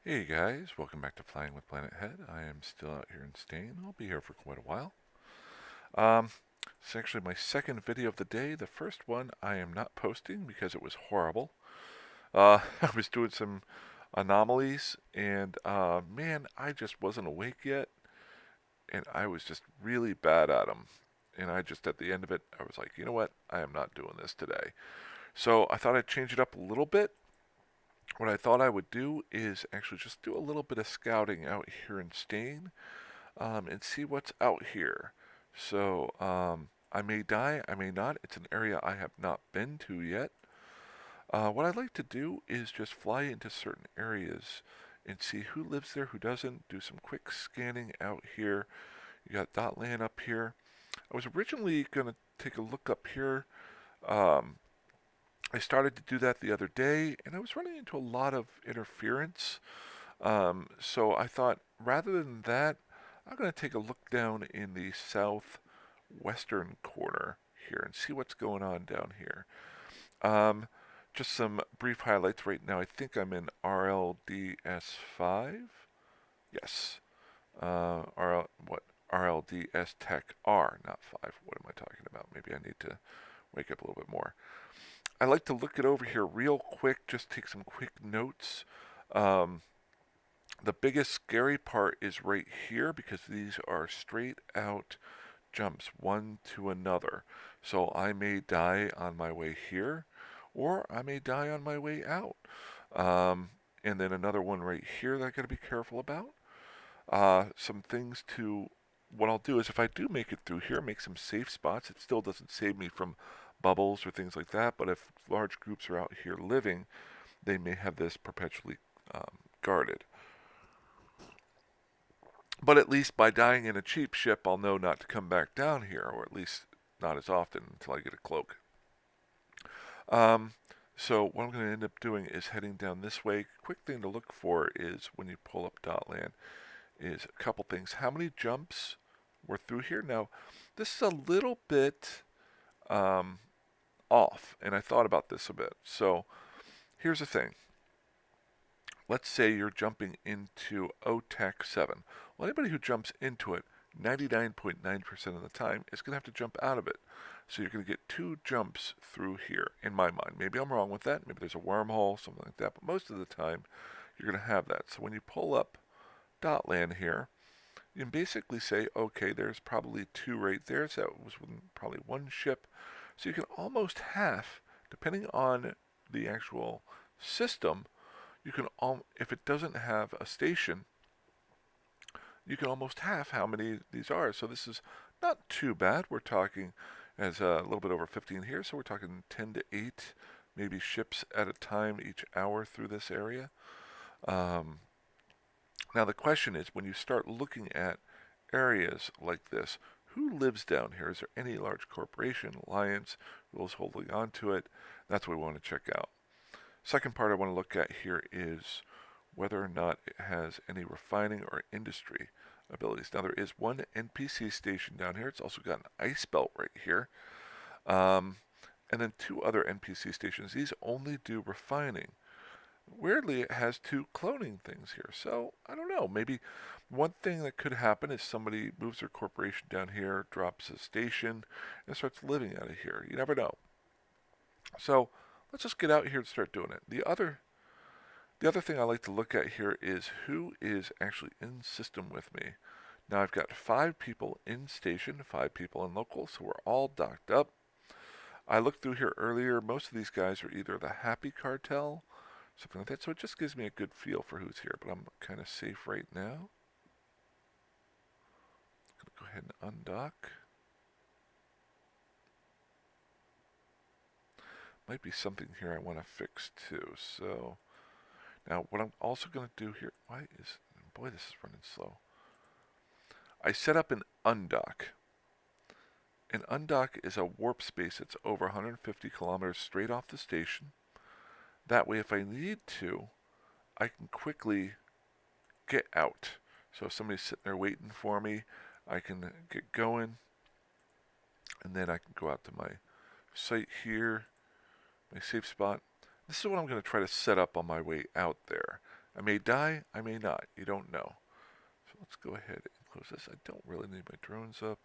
Hey guys, welcome back to Flying with Planethead. I am still out here in Stain. I'll be here for quite a while. Um, it's actually my second video of the day. The first one I am not posting because it was horrible. I was doing some anomalies, and man, I just wasn't awake yet, and I was just really bad at them. And I just, at the end of it, I was like, you know what? I am not doing this today. So I thought I'd change it up a little bit. What I thought I would do is actually just do a little bit of scouting out here in Stain and see what's out here. So I may die, I may not. It's an area I have not been to yet. What I'd like to do is just fly into certain areas and see who lives there, who doesn't. Do some quick scanning out here. You got Dotland up here. I was originally going to take a look up here. Um, I started to do that the other day, and I was running into a lot of interference. So I thought rather than that, I'm going to take a look down in the southwestern corner here and see what's going on down here. Um, just some brief highlights right now. I think I'm in RLDS 5. Yes. What? RLDS Tech R, not 5. What am I talking about? Maybe I need to wake up a little bit more. I like to look it over here real quick, just take some quick notes. Um, the biggest scary part is right here because these are straight out jumps one to another. So I may die on my way here, or I may die on my way out. Um, and then another one right here that I got to be careful about. Some things to what I'll do is if I do make it through here, make some safe spots. It still doesn't save me from bubbles or things like that. But if large groups are out here living, they may have this perpetually guarded. But at least by dying in a cheap ship, I'll know not to come back down here, or at least not as often until I get a cloak. Um, so what I'm going to end up doing is heading down this way. Quick thing to look for is when you pull up Dotland is a couple things. How many jumps were through here? Now, this is a little bit um, off, and I thought about this a bit. So here's the thing. Let's say you're jumping into OTEC 7. Well, anybody who jumps into it 99.9% of the time is going to have to jump out of it. So you're going to get two jumps through here, in my mind. Maybe I'm wrong with that. Maybe there's a wormhole, something like that. But most of the time, you're going to have that. So when you pull up Dotland here, you can basically say, okay, there's probably two right there. So that was probably one ship. So you can almost half, depending on the actual system, you can if it doesn't have a station, you can almost half how many these are. So this is not too bad. We're talking as a little bit over 15 here, so we're talking 10 to 8 maybe ships at a time each hour through this area. Um, Now the question is, when you start looking at areas like this, who lives down here? Is there any large corporation, alliance, who is holding on to it? That's what we want to check out. Second part I want to look at here is whether or not it has any refining or industry abilities. Now there is one NPC station down here. It's also got an ice belt right here. Um, and then two other NPC stations. These only do refining. Weirdly, it has two cloning things here. So I don't know. Maybe one thing that could happen is somebody moves their corporation down here, drops a station, and starts living out of here. You never know. So let's just get out here and start doing it. The other thing I like to look at here is who is actually in system with me. Now I've got 5 people in station, 5 people in local, so we're all docked up. I looked through here earlier. Most of these guys are either the Happy Cartel, something like that, so it just gives me a good feel for who's here. But I'm kind of safe right now. I'm going to go ahead and undock. Might be something here I want to fix too. So now what I'm also going to do here, boy, this is running slow. I set up an undock. An undock is a warp space that's over 150 kilometers straight off the station. That way, if I need to, I can quickly get out. So if somebody's sitting there waiting for me, I can get going, and then I can go out to my site here, my safe spot. This is what I'm going to try to set up on my way out there. I may die, I may not. You don't know. So let's go ahead and close this. I don't really need my drones up.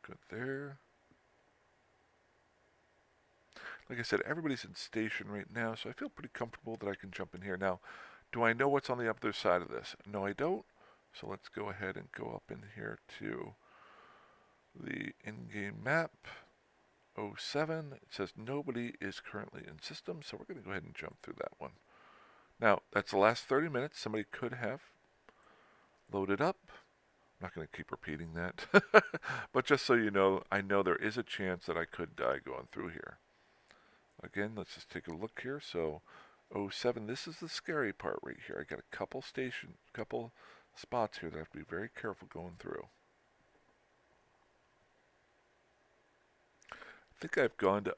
Good there. Like I said, everybody's in station right now, so I feel pretty comfortable that I can jump in here. Now, do I know what's on the other side of this? No, I don't. So let's go ahead and go up in here to the in-game map. 07. It says nobody is currently in system, so we're going to go ahead and jump through that one. Now, that's the last 30 minutes. Somebody could have loaded up. I'm not going to keep repeating that. But just so you know, I know there is a chance that I could die going through here. Again, let's just take a look here. So, 07, this is the scary part right here. I got a couple spots here that I have to be very careful going through. I think I've gone to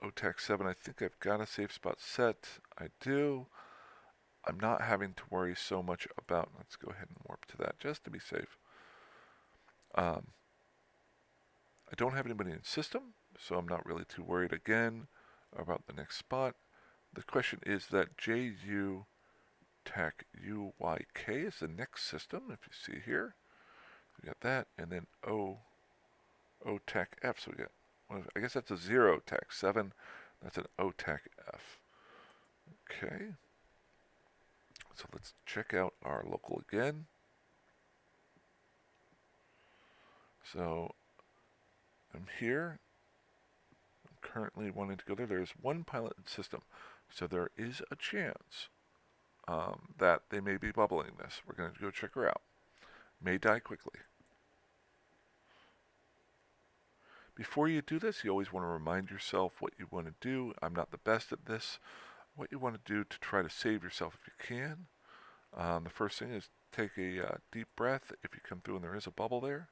OTAC 7. I think I've got a safe spot set. I do. I'm not having to worry so much about, let's go ahead and warp to that just to be safe. I don't have anybody in system, so I'm not really too worried again about the next spot. The question is that JU TAC UYK is the next system, if you see here. We got that, and then OTAC F. So we got, well, I guess that's a 0 TAC 7. That's an OTAC F. Okay. So let's check out our local again. So I'm here. I'm currently wanting to go there. There's one pilot system. So there is a chance that they may be bubbling this. We're going to go check her out. May die quickly. Before you do this, you always want to remind yourself what you want to do. I'm not the best at this. What you want to do to try to save yourself if you can. The first thing is take a deep breath if you come through and there is a bubble there.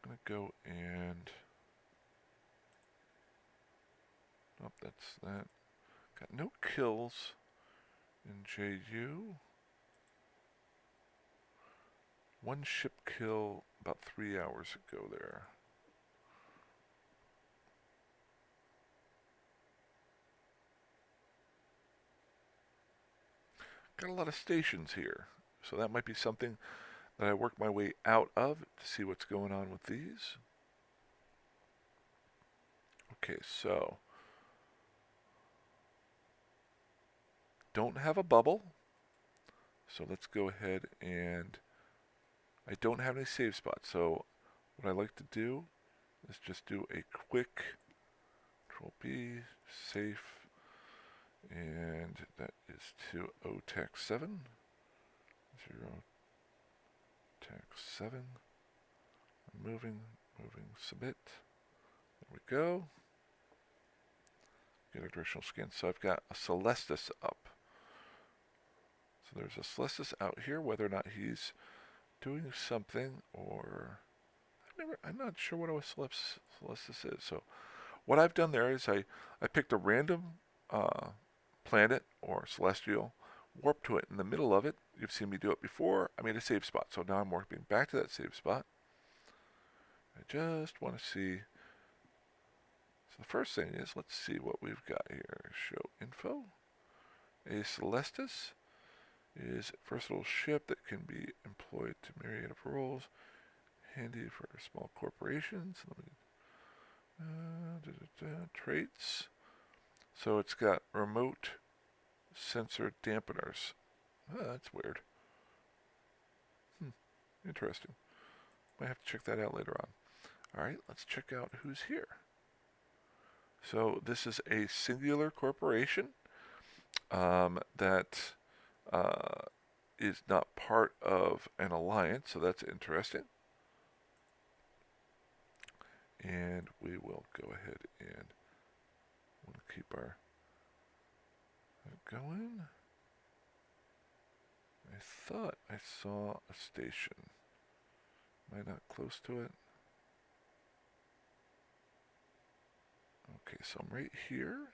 I'm going to go and... Oh, that's that. Got no kills in JU. One ship kill about 3 hours ago there. Got a lot of stations here, so that might be something that I work my way out of to see what's going on with these. Okay, so don't have a bubble, so let's go ahead and I don't have any save spots, so what I like to do is just do a quick Control B, safe, and that is to OTAC 7, 0, TAC 7, moving, submit, there we go, get a directional scan. So I've got a Celestis up. So there's a Celestis out here, whether or not he's doing something or I'm not sure what a Celestis is. So what I've done there is I picked a random planet or celestial, warped to it in the middle of it. You've seen me do it before. I made a save spot, so now I'm warping back to that save spot. I just want to see. So the first thing is, let's see what we've got here. Show info. A Celestis is a versatile ship that can be employed to myriad of roles. Handy for small corporations. Traits. So it's got remote sensor dampeners. Oh, that's weird. Interesting. Might have to check that out later on. Alright, let's check out who's here. So this is a singular corporation that is not part of an alliance, so that's interesting. And we will go ahead and we'll keep our going. I thought I saw a station. Am I not close to it? Okay, so I'm right here.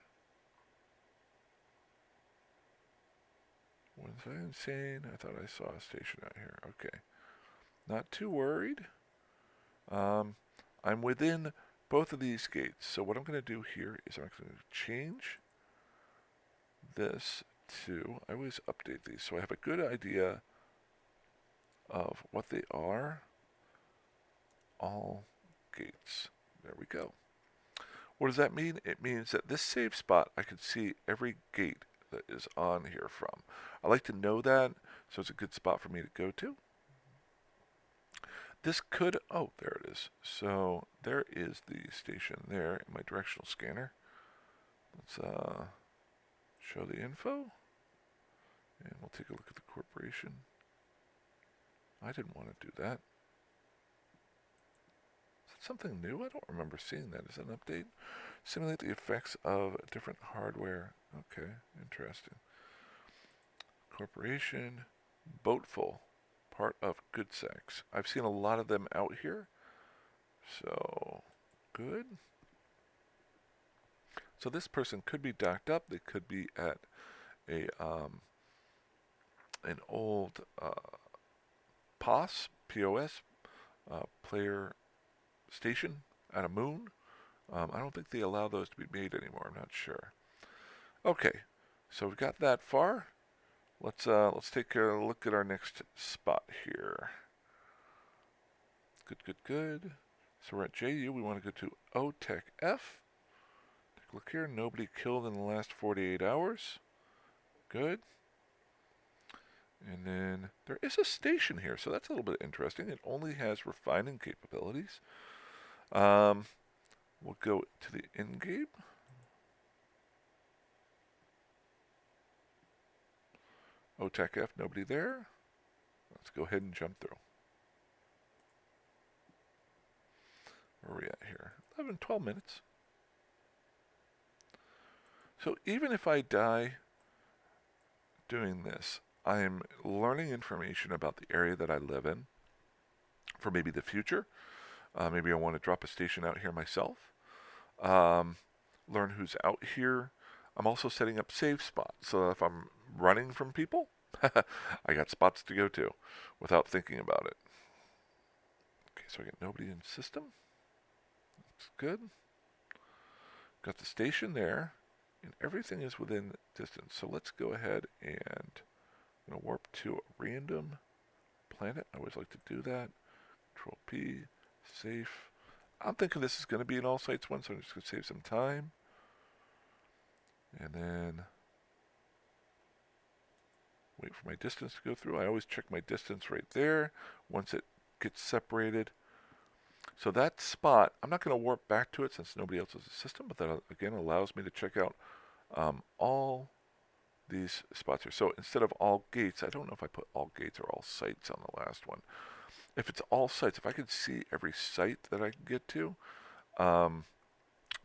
Was I insane? I thought I saw a station out here. Okay. Not too worried. I'm within both of these gates. So what I'm going to do here is I'm going to change this to, I always update these so I have a good idea of what they are. All gates. There we go. What does that mean? It means that this save spot, I can see every gate that is on here from. I like to know that, so it's a good spot for me to go to. This could, oh, there it is. So there is the station there in my directional scanner. Let's show the info, and we'll take a look at the corporation. I didn't want to do that. Is that something new? I don't remember seeing that. Is that an update? Simulate the effects of different hardware. Okay, interesting. Corporation, Boatful, part of Good Sex. I've seen a lot of them out here, so good. So this person could be docked up. They could be at a an old POS player station at a moon. I don't think they allow those to be made anymore. I'm not sure. Okay, so we've got that far. Let's take a look at our next spot here. Good. So we're at JU. We want to go to OTech F. Take a look here. Nobody killed in the last 48 hours. Good. And then there is a station here, so that's a little bit interesting. It only has refining capabilities. We'll go to the in-game. OTech F, nobody there. Let's go ahead and jump through. Where are we at here? 11, 12 minutes. So even if I die doing this, I'm learning information about the area that I live in for maybe the future. Maybe I want to drop a station out here myself. Learn who's out here. I'm also setting up save spots, so if I'm running from people, I got spots to go to without thinking about it. Okay, so I got nobody in system. That's good. Got the station there, and everything is within distance. So let's go ahead and I'm going to warp to a random planet. I always like to do that. Control P, safe. I'm thinking this is going to be an all sites one, so I'm just going to save some time. And then wait for my distance to go through. I always check my distance right there once it gets separated. So that spot, I'm not going to warp back to it since nobody else has a system, but that again allows me to check out all these spots here. So instead of all gates, I don't know if I put all gates or all sites on the last one. If it's all sites, if I could see every site that I can get to,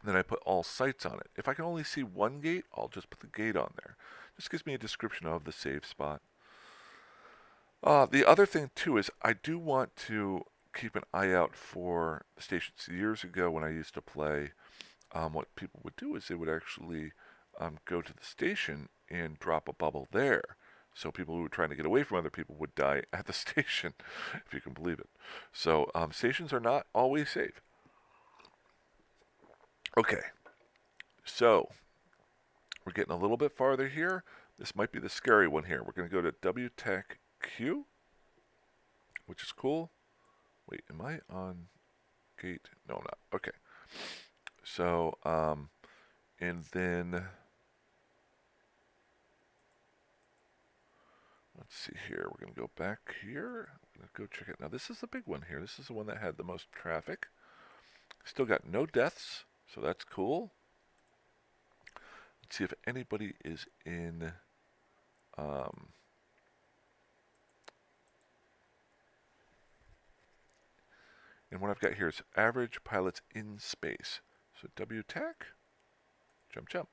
then I put all sites on it. If I can only see one gate, I'll just put the gate on there. This gives me a description of the save spot. The other thing too is I do want to keep an eye out for stations. Years ago when I used to play, what people would do is they would actually go to the station and drop a bubble there. So people who were trying to get away from other people would die at the station, if you can believe it. So stations are not always safe. Okay, so we're getting a little bit farther here. This might be the scary one here. We're going to go to WTech Q, which is cool. Wait, am I on gate? No, I'm not. Okay. So, and then let's see here. We're going to go back here. I'm going to go check it. Now, this is the big one here. This is the one that had the most traffic. Still got no deaths, so that's cool. Let's see if anybody is in and what I've got here is average pilots in space. So WTAC, jump.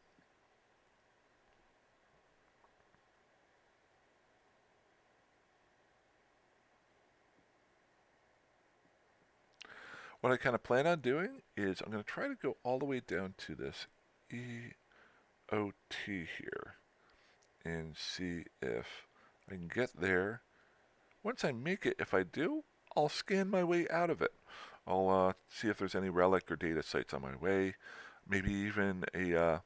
What I kind of plan on doing is I'm going to try to go all the way down to this EOT here and see if I can get there. Once I make it, if I do, I'll scan my way out of it. I'll see if there's any relic or data sites on my way. Maybe even a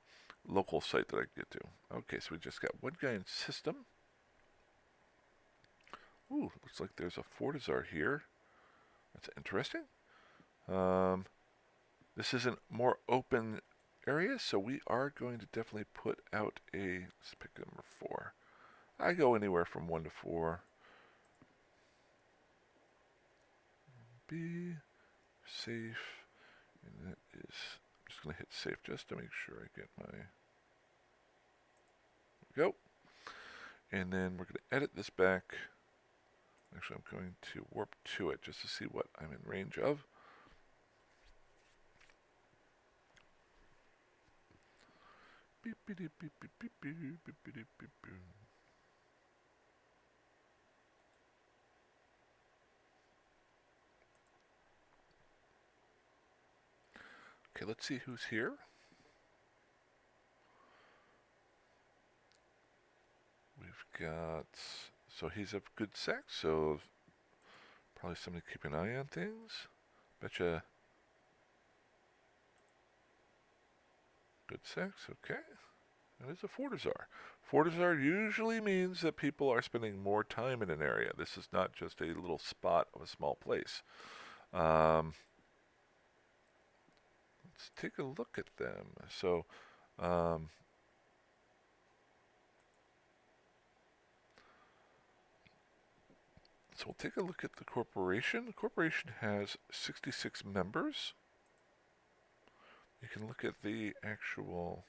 local site that I can get to. Okay, so we just got one guy in system. Ooh, looks like there's a Fortizar here. That's interesting. Um, this is a more open area, so we are going to definitely put out a, let's pick number 4. I go anywhere from 1 to 4. Be safe. And that is, I'm just going to hit save just to make sure I get my, there we go. And then we're going to edit this back. Actually, I'm going to warp to it just to see what I'm in range of. Beep, beep, beep, beep, beep, beep, beep, beep, beep, beep, beep. Okay, let's see who's here. We've got, so he's of good sex, so probably somebody to keep an eye on things. Betcha. Good sex, okay. That is a Fortizar. Fortizar usually means that people are spending more time in an area. This is not just a little spot of a small place. Let's take a look at them. So, so we'll take a look at the corporation. The corporation has 66 members. You can look at the actual.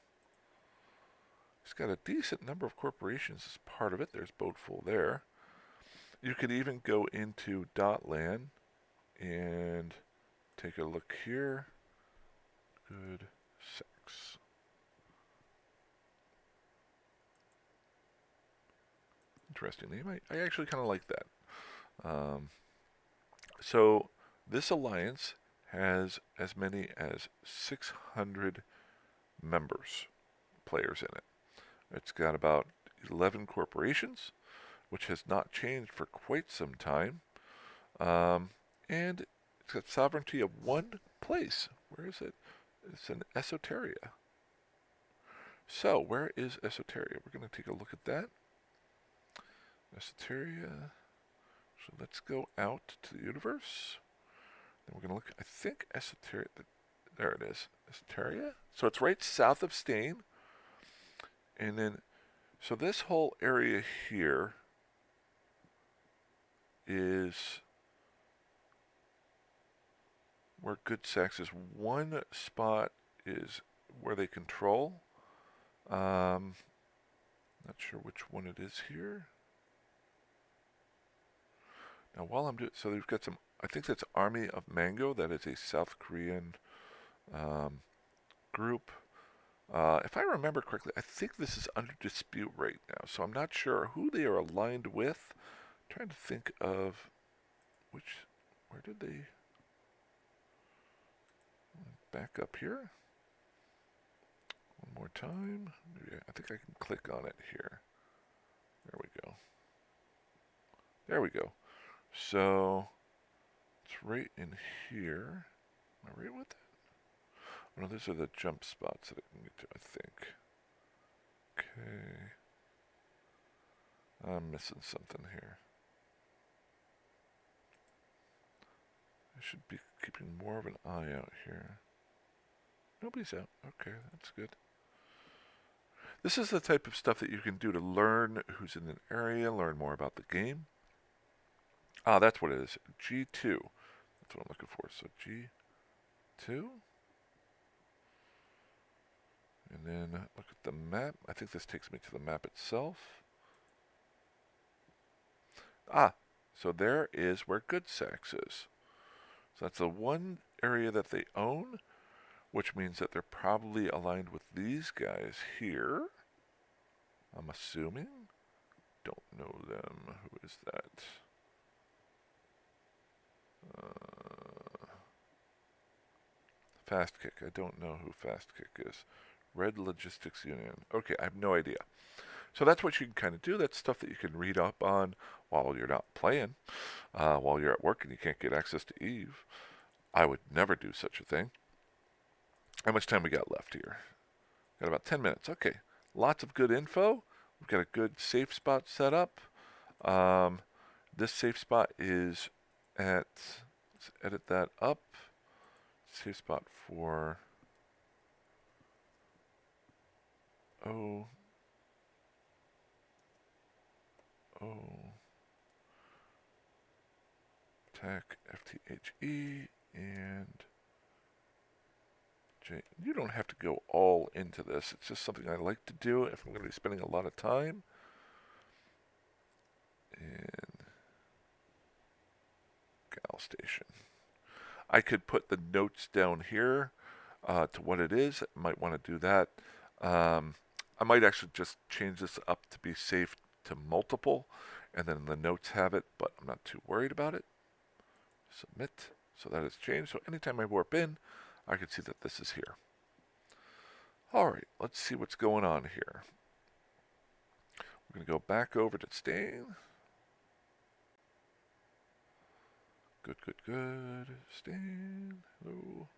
It's got a decent number of corporations as part of it. There's Boatful there. You could even go into Dotland and take a look here. Good sex. Interesting name. I actually kind of like that. So this alliance has as many as 600 members, players in it. It's got about 11 corporations, which has not changed for quite some time. And it's got sovereignty of one place. Where is it? It's in Esoteria. So, where is Esoteria? We're going to take a look at that. Esoteria. So let's go out to the universe. Then we're going to look, I think Esoteria, there it is. Esoteria. So it's right south of Stain. And then, so this whole area here is where Good Sex is. One spot is where they control. Not sure which one it is here. Now, while I'm doing, so they've got some, I think that's Army of Mango. That is a South Korean group. If I remember correctly, I think this is under dispute right now. So I'm not sure who they are aligned with. I'm trying to think of where did they, back up here. One more time. Maybe I think I can click on it here. There we go. There we go. So it's right in here. Am I right with that? Oh, no, these are the jump spots that I can get to, I think. Okay. I'm missing something here. I should be keeping more of an eye out here. Nobody's out. Okay, that's good. This is the type of stuff that you can do to learn who's in an area, learn more about the game. Ah, that's what it is. G2. That's what I'm looking for. So G2. And then look at the map. I think this takes me to the map itself. Ah, so there is where Good Sex is. So that's the one area that they own, which means that they're probably aligned with these guys here. I'm assuming. Don't know them. Who is that? Fast Kick. I don't know who Fast Kick is. Red Logistics Union. Okay, I have no idea. So that's what you can kind of do. That's stuff that you can read up on while you're not playing, while you're at work and you can't get access to Eve. I would never do such a thing. How much time we got left here? Got about 10 minutes. Okay. Lots of good info. We've got a good safe spot set up. Um, this safe spot is at, let's edit that up. Safe spot for, oh, tech, FTHE, and J. You don't have to go all into this. It's just something I like to do if I'm going to be spending a lot of time. And gal station. I could put the notes down here to what it is. I might want to do that. I might actually just change this up to be saved to multiple, and then the notes have it, but I'm not too worried about it. Submit. So that has changed. So anytime I warp in, I can see that this is here. All right, let's see what's going on here. We're going to go back over to stain. Good, good, good. Stain. Hello.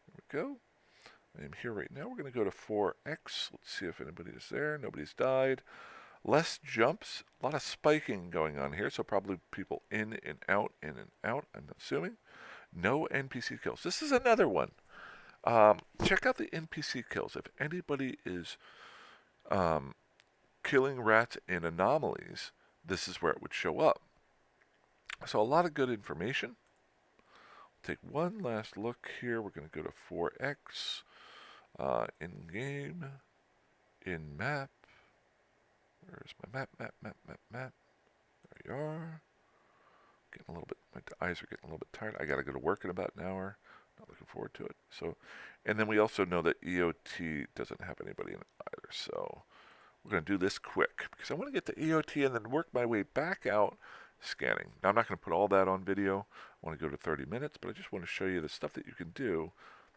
There we go. I am here right now. We're going to go to 4x. Let's see if anybody is there. Nobody's died. Less jumps. A lot of spiking going on here. So probably people in and out, I'm assuming. No NPC kills. This is another one. Check out the NPC kills. If anybody is killing rats in anomalies, this is where it would show up. So a lot of good information. Take one last look here. We're going to go to 4x. In game. In map. Where's my map? There you are. Getting a little bit, my eyes are getting a little bit tired. I got to go to work in about an hour. Not looking forward to it. So, and then we also know that EOT doesn't have anybody in it either. So we're going to do this quick because I want to get to EOT and then work my way back out scanning. Now I'm not going to put all that on video. I want to go to 30 minutes, but I just want to show you the stuff that you can do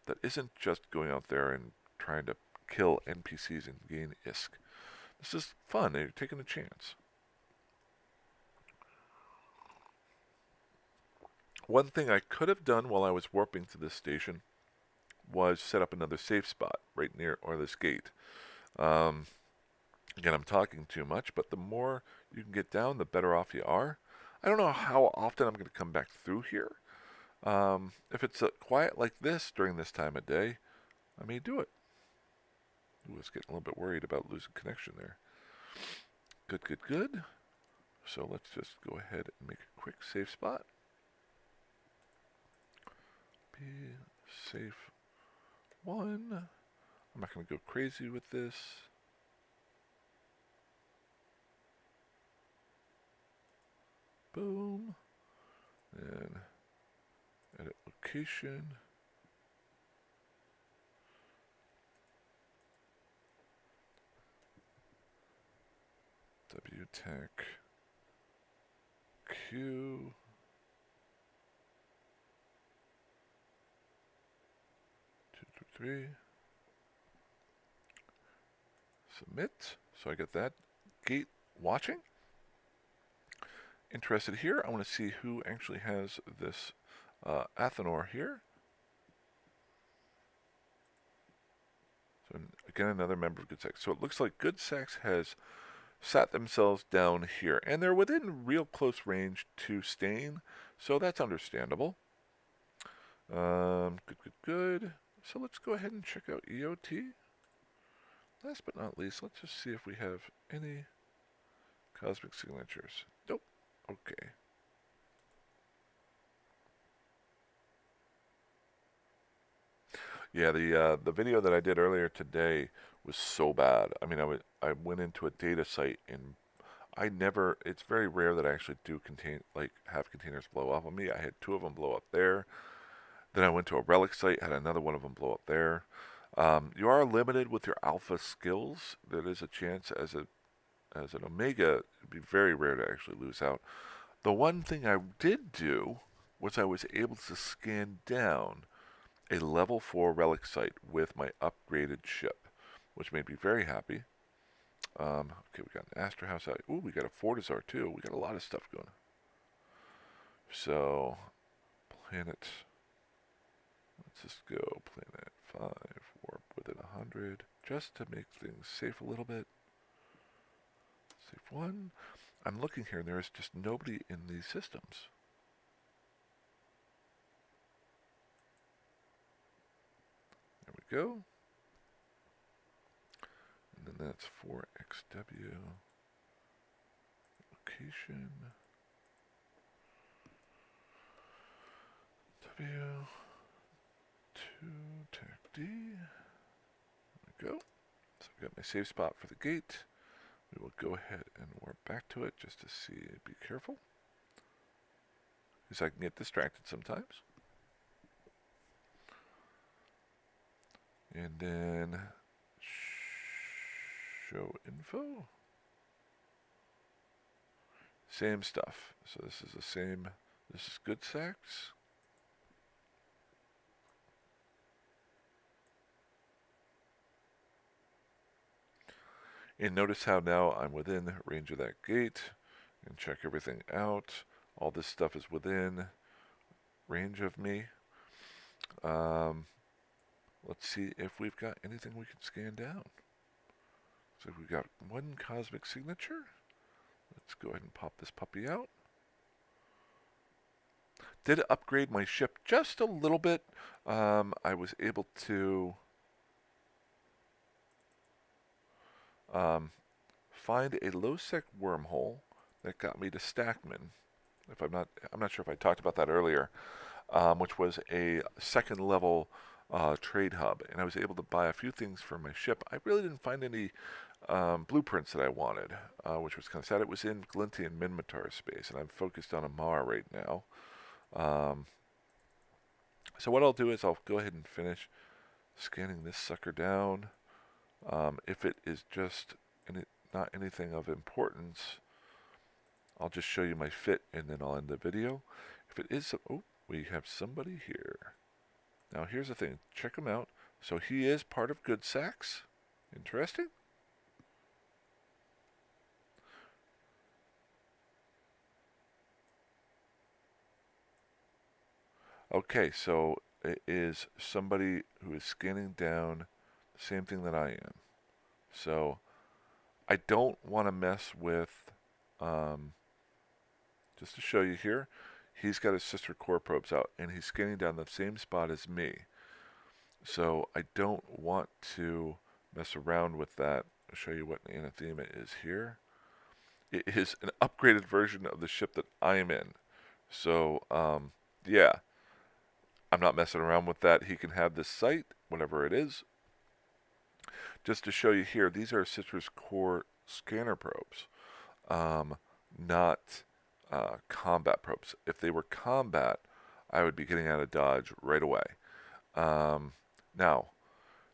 that isn't just going out there and trying to kill NPCs and gain ISK. This is fun. You're taking a chance. One thing I could have done while I was warping to this station was set up another safe spot right near or this gate. Again, I'm talking too much, but the more you can get down, the better off you are. I don't know how often I'm going to come back through here. If it's quiet like this during this time of day, I may do it. I was getting a little bit worried about losing connection there. Good, good, good. So let's just go ahead and make a quick safe spot. Be safe 1. I'm not going to go crazy with this. Boom. And edit location. WTech Q. Three. Submit. So I get that gate watching. Interested here. I want to see who actually has this Athenor here. So again, another member of Good Sex. So it looks like Good Sex has sat themselves down here, and they're within real close range to Stain, so that's understandable. Good, good, good. So let's go ahead and check out EOT. Last but not least, let's just see if we have any cosmic signatures. Nope. Okay. Yeah, the video that I did earlier today was so bad. I mean, I went into a data site and it's very rare that I actually do have containers blow up on me. I had 2 of them blow up there. Then I went to a relic site, had another one of them blow up there. You are limited with your alpha skills. There is a chance as an omega, it'd be very rare to actually lose out. The one thing I did do was I was able to scan down a level 4 relic site with my upgraded ship, which made me very happy. Okay, we got an Astra House out. Ooh, we got a Fortizar too. We got a lot of stuff going. So, planet Let's just go Planet 5, warp within 100, just to make things safe a little bit. Safe 1. I'm looking here and there's just nobody in these systems. There we go. And then that's 4XW. Location. W. 2 Tech D. There we go. So I've got my safe spot for the gate. We will go ahead and warp back to it just to see. Be careful, because I can get distracted sometimes. And then show info. Same stuff. So this is the same. This is good sex. And notice how now I'm within range of that gate, and check everything out. All this stuff is within range of me. Let's see if we've got anything we can scan down. So we've got one cosmic signature. Let's go ahead and pop this puppy out. Did upgrade my ship just a little bit. I was able to find a low-sec wormhole that got me to Stackman. I'm not sure if I talked about that earlier, which was a second level trade hub, and I was able to buy a few things for my ship. I really didn't find any blueprints that I wanted, which was kind of sad. It was in Glintian Minmatar space, and I'm focused on Amar right now. So what I'll do is I'll go ahead and finish scanning this sucker down. If it is just not anything of importance, I'll just show you my fit and then I'll end the video. If it is, oh, we have somebody here. Now here's the thing, check him out. So he is part of Good Sax. Interesting. Okay, so it is somebody who is scanning down the same thing that I am. So I don't want to mess with, just to show you here, he's got his sister core probes out and he's scanning down the same spot as me. So I don't want to mess around with that. I'll show you what Anathema is here. It is an upgraded version of the ship that I am in. So, yeah, I'm not messing around with that. He can have this site, whatever it is. Just to show you here, these are Citrus Core scanner probes, not combat probes. If they were combat, I would be getting out of Dodge right away. Now,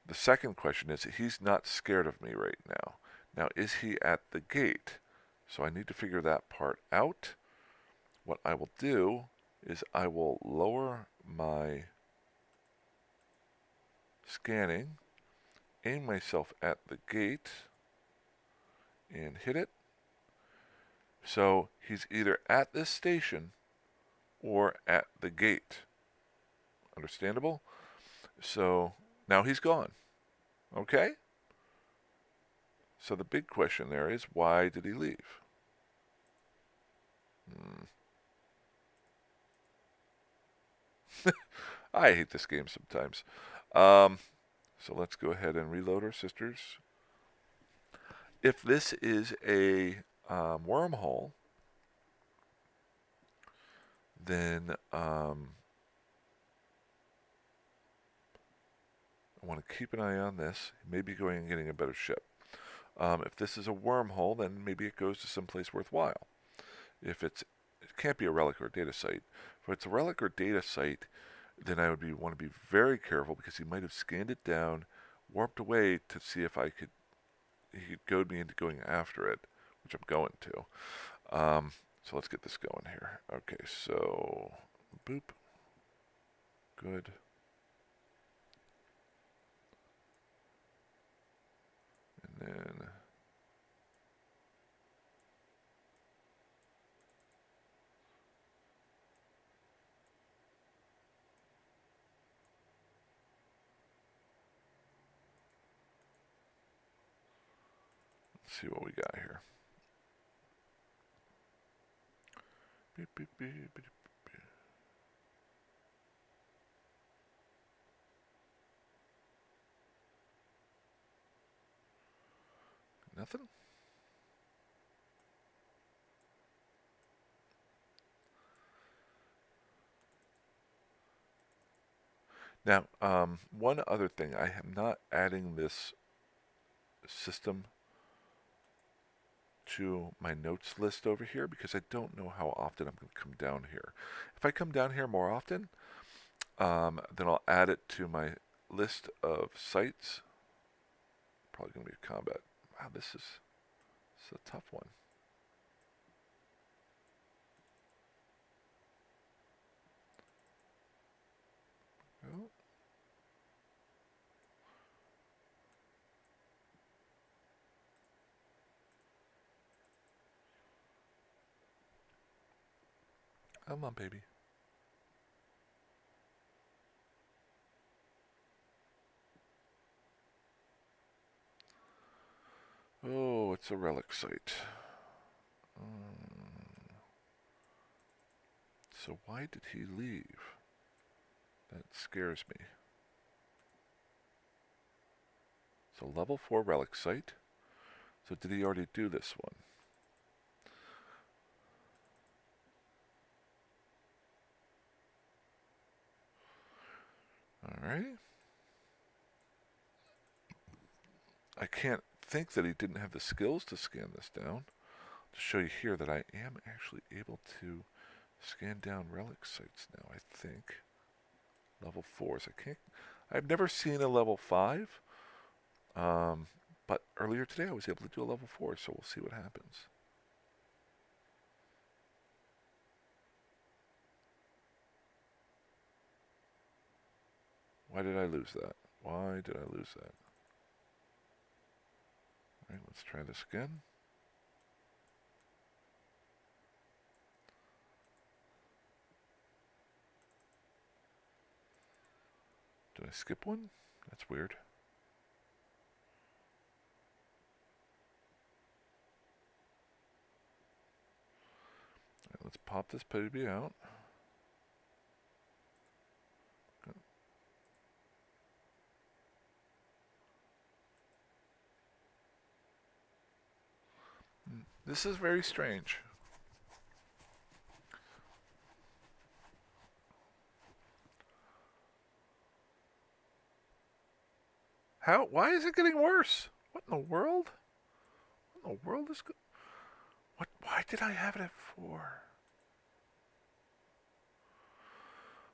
the second question is, he's not scared of me right now. Now, is he at the gate? So I need to figure that part out. What I will do is I will lower my scanning, aim myself at the gate, and hit it. So he's either at this station or at the gate. Understandable? So now he's gone. Okay? So the big question there is, why did he leave? I hate this game sometimes. So let's go ahead and reload our sisters. If this is a wormhole, then I want to keep an eye on this. Maybe going and getting a better ship. If this is a wormhole, then maybe it goes to someplace worthwhile. If it can't be a relic or a data site. If it's a relic or data site, then I would want to be very careful because he might have scanned it down, warped away to see if he could goad me into going after it, which I'm going to. So let's get this going here. Okay, so boop. Good. And then Let's see what we got here. Beep, beep, beep, beep. Nothing? Now, one other thing, I am not adding this system to my notes list over here because I don't know how often I'm going to come down here. If I come down here more often, then I'll add it to my list of sites. Probably going to be a combat. Wow, this is a tough one. Oh. Come on, baby. Oh, it's a relic site. So why did he leave? That scares me. So level 4 relic site. So did he already do this one? Alright. I can't think that he didn't have the skills to scan this down. To show you here that I am actually able to scan down relic sites now, I think. Level 4s. I've never seen a level 5. But earlier today I was able to do a level 4, so we'll see what happens. Why did I lose that? Why did I lose that? Alright, let's try this again. Did I skip one? That's weird. Alright, let's pop this baby out. This is very strange. How? Why is it getting worse? What in the world? What in the world is good? What? Why did I have it at 4?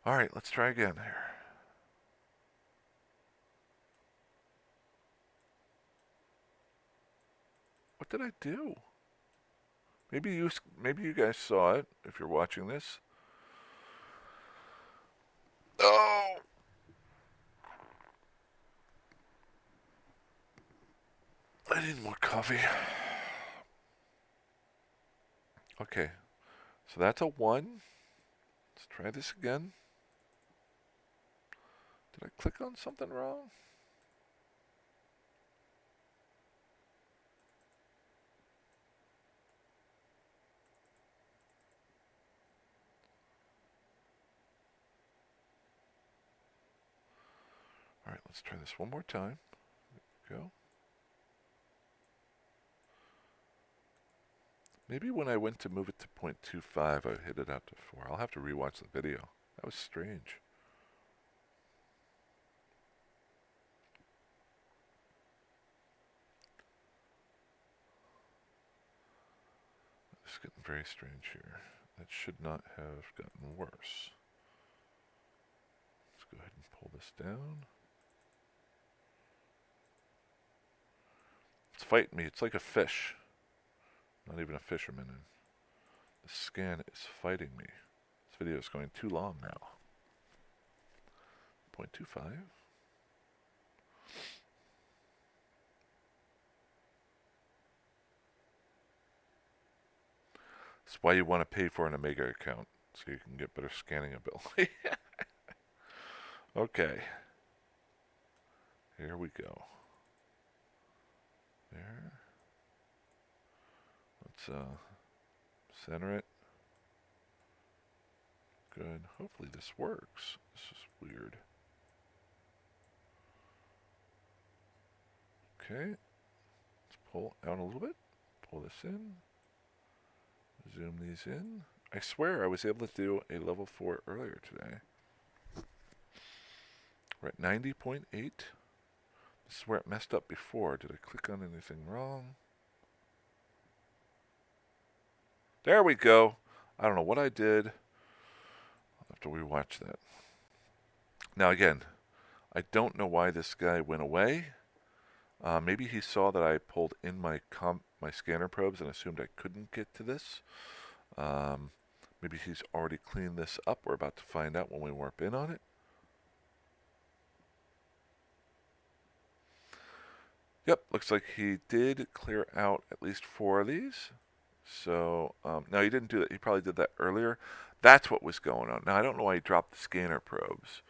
Alright, let's try again here. What did I do? Maybe you guys saw it if you're watching this. Oh! I need more coffee. Okay, so that's a 1. Let's try this again. Did I click on something wrong? Alright, let's try this one more time. There we go. Maybe when I went to move it to 0.25, I hit it out to 4. I'll have to rewatch the video. That was strange. It's getting very strange here. That should not have gotten worse. Let's go ahead and pull this down. It's fighting me. It's like a fish. Not even a fisherman. And the scan is fighting me. This video is going too long now. 0.25. That's why you want to pay for an Omega account, so you can get better scanning ability. Okay. Here we go. There. Let's center it. Good. Hopefully this works. This is weird. Okay. Let's pull out a little bit. Pull this in. Zoom these in. I swear I was able to do a level 4 earlier today. We're at 90.8. This is where it messed up before. Did I click on anything wrong? There we go. I don't know what I did. I'll have to rewatch that. Now again, I don't know why this guy went away. Maybe he saw that I pulled in my scanner probes and assumed I couldn't get to this. Maybe he's already cleaned this up. We're about to find out when we warp in on it. Yep, looks like he did clear out at least 4 of these. So, now he didn't do that. He probably did that earlier. That's what was going on. Now, I don't know why he dropped the scanner probes.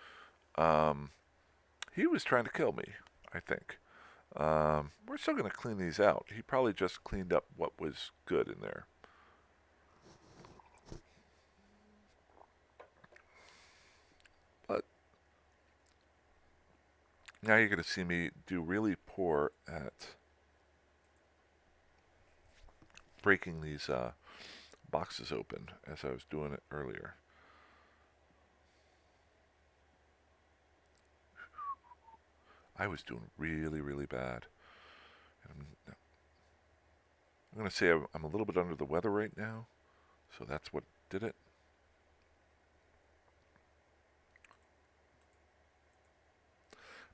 He was trying to kill me, I think. We're still going to clean these out. He probably just cleaned up what was good in there. But now you're going to see me do really poor at breaking these boxes open as I was doing it earlier. I was doing really, really bad. I'm going to say I'm a little bit under the weather right now, so that's what did it.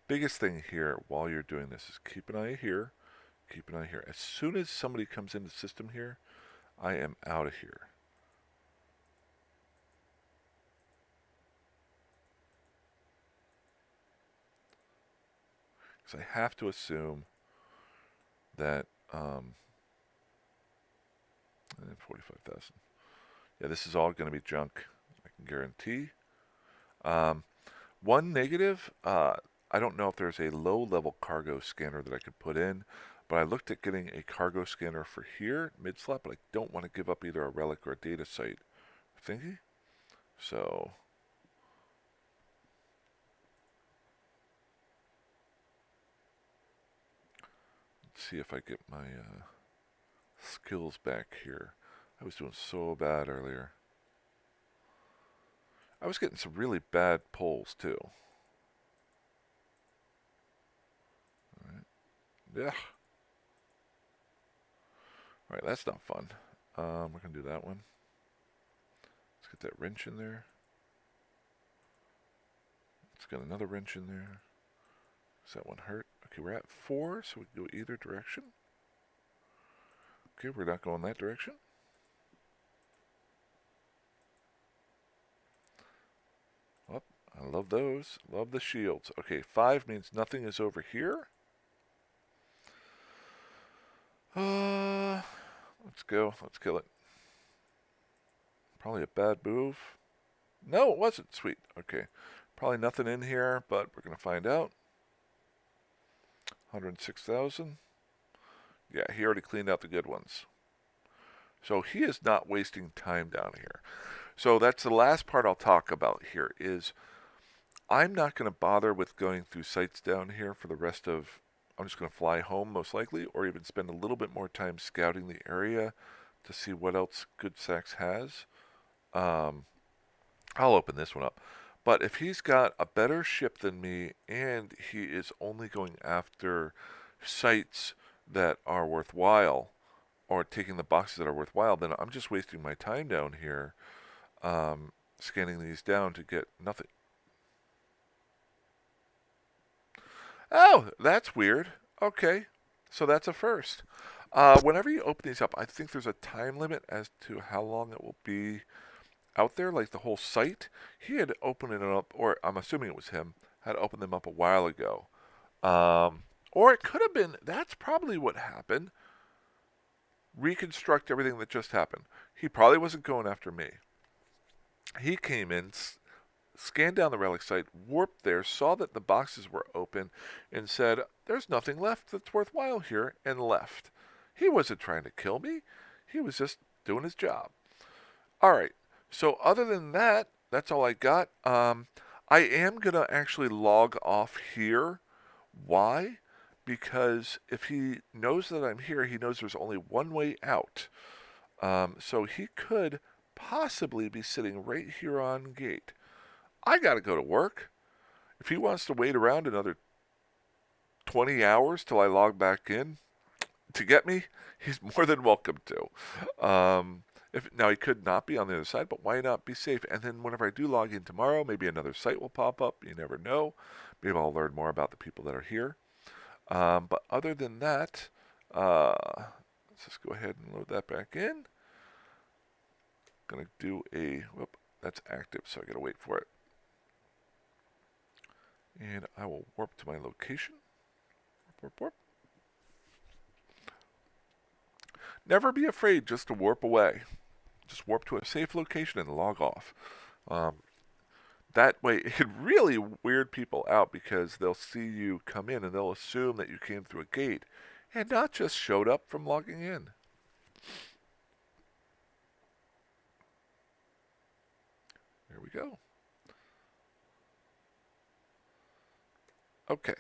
Biggest thing here while you're doing this is keep an eye here, keep an eye here. As soon as somebody comes in the system here, I am out of here. Because I have to assume that 45,000. Yeah, this is all going to be junk. I can guarantee. One negative, I don't know if there's a low-level cargo scanner that I could put in, but I looked at getting a cargo scanner for here, mid-slot, but I don't want to give up either a relic or a data site thingy. So let's see if I get my skills back here. I was doing so bad earlier. I was getting some really bad pulls too. Alright. Yeah. Alright, that's not fun. We're going to do that one. Let's get that wrench in there. Let's get another wrench in there. Does that one hurt? Okay, we're at 4, so we can go either direction. Okay, we're not going that direction. Oh, I love those. Love the shields. Okay, 5 means nothing is over here. Let's go. Let's kill it. Probably a bad move. No, it wasn't. Sweet. Okay. Probably nothing in here, but we're going to find out. 106,000. Yeah, he already cleaned out the good ones. So he is not wasting time down here. So that's the last part I'll talk about here is I'm not going to bother with going through sites down here for the rest of... I'm just going to fly home most likely, or even spend a little bit more time scouting the area to see what else Good Sacks has. I'll open this one up. But if he's got a better ship than me and he is only going after sites that are worthwhile or taking the boxes that are worthwhile, then I'm just wasting my time down here scanning these down to get nothing. Oh, that's weird. Okay, so that's a first. Whenever you open these up, I think there's a time limit as to how long it will be out there, like the whole site. He had opened it up, or I'm assuming it was him, had opened them up a while ago. Or it could have been, that's probably what happened. Reconstruct everything that just happened. He probably wasn't going after me. He came in, scanned down the relic site, warped there, saw that the boxes were open, and said, there's nothing left that's worthwhile here, and left. He wasn't trying to kill me. He was just doing his job. All right. So other than that, that's all I got. I am gonna actually log off here. Why? Because if he knows that I'm here, he knows there's only one way out. So he could possibly be sitting right here on gate. I gotta go to work. If he wants to wait around another 20 hours till I log back in to get me, he's more than welcome to. If now he could not be on the other side, but why not be safe? And then whenever I do log in tomorrow, maybe another site will pop up. You never know. Maybe I'll learn more about the people that are here. But other than that, let's just go ahead and load that back in. Gonna do a whoop. That's active, so I gotta wait for it. And I will warp to my location. Warp, warp, warp. Never be afraid just to warp away. Just warp to a safe location and log off. That way, it could really weird people out because they'll see you come in and they'll assume that you came through a gate and not just showed up from logging in. There we go. Okay,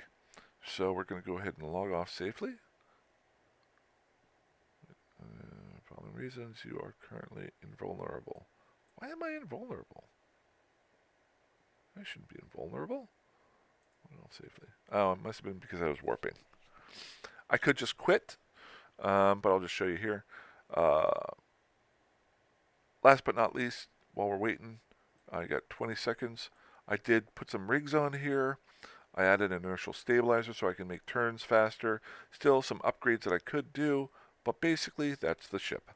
so we're going to go ahead and log off safely. Following reasons, you are currently invulnerable. Why am I invulnerable? I shouldn't be invulnerable. Safely. Oh, it must have been because I was warping. I could just quit, but I'll just show you here. Last but not least, while we're waiting, I got 20 seconds. I did put some rigs on here. I added an inertial stabilizer so I can make turns faster. Still some upgrades that I could do, but basically that's the ship.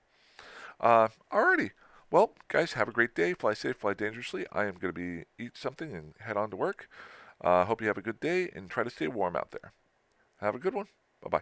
Alrighty. Well, guys, have a great day. Fly safe, fly dangerously. I am going to eat something and head on to work. Hope you have a good day and try to stay warm out there. Have a good one. Bye-bye.